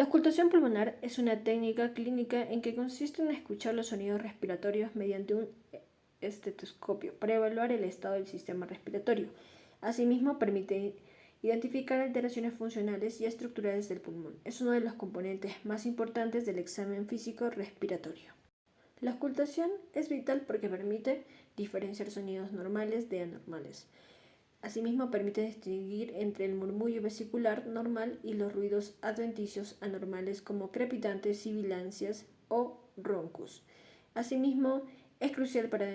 auscultación pulmonar es una técnica clínica en que consiste en escuchar los sonidos respiratorios mediante un estetoscopio para evaluar el estado del sistema respiratorio. Asimismo, permite identificar alteraciones funcionales y estructurales del pulmón. Es uno de los componentes más importantes del examen físico respiratorio. La auscultación es vital porque permite diferenciar sonidos normales de anormales. Asimismo, permite distinguir entre el murmullo vesicular normal y los ruidos adventicios anormales como crepitantes, sibilancias o roncos. Asimismo, es crucial para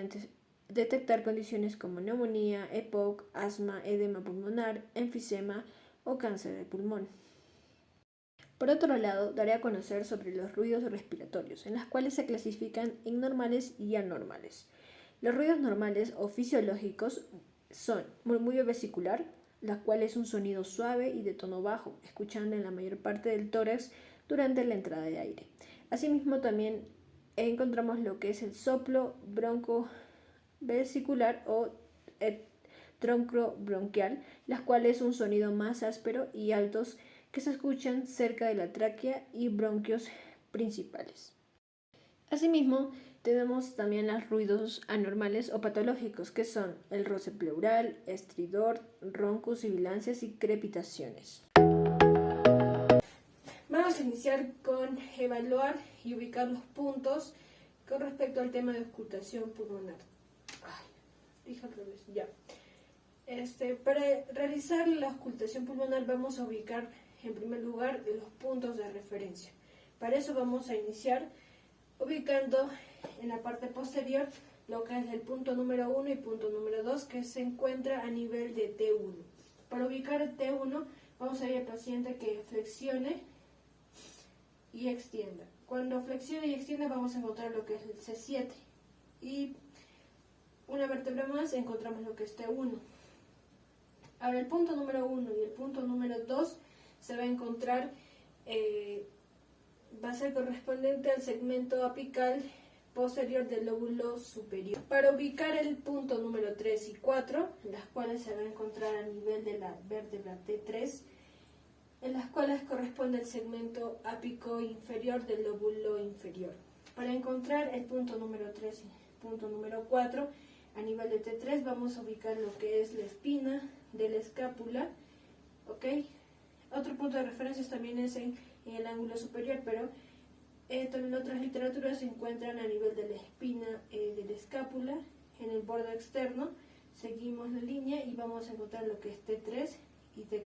detectar condiciones como neumonía, EPOC, asma, edema pulmonar, enfisema o cáncer de pulmón. Por otro lado, daré a conocer sobre los ruidos respiratorios, en los cuales se clasifican en normales y anormales. Los ruidos normales o fisiológicos son murmullo vesicular, la cual es un sonido suave y de tono bajo, escuchando en la mayor parte del tórax durante la entrada de aire. Asimismo, también encontramos lo que es el soplo broncovesicular o troncobronquial, las cuales es un sonido más áspero y altos que se escuchan cerca de la tráquea y bronquios principales. Asimismo, tenemos también los ruidos anormales o patológicos, que son el roce pleural, estridor, roncos, sibilancias y crepitaciones. Vamos a iniciar con evaluar y ubicar los puntos con respecto al tema de auscultación pulmonar. Dije al revés, ya. Para realizar la auscultación pulmonar vamos a ubicar en primer lugar los puntos de referencia. Para eso vamos a iniciar ubicando en la parte posterior lo que es el punto número 1 y punto número 2, que se encuentra a nivel de T1. Para ubicar el T1 vamos a ir al paciente que flexione y extienda. Cuando flexione y extienda vamos a encontrar lo que es el C7 y una vértebra más encontramos lo que es T1. Ahora el punto número 1 y el punto número 2 se va a encontrar, va a ser correspondiente al segmento apical posterior del lóbulo superior. Para ubicar el punto número 3 y 4, las cuales se va a encontrar a nivel de la vértebra T3, en las cuales corresponde el segmento ápico inferior del lóbulo inferior. Para encontrar el punto número 3 y punto número 4, a nivel de T3 vamos a ubicar lo que es la espina de la escápula, ¿ok? Otro punto de referencia también es en el ángulo superior, pero también otras literaturas se encuentran a nivel de la espina de la escápula, en el borde externo. Seguimos la línea y vamos a encontrar lo que es T3 y T4.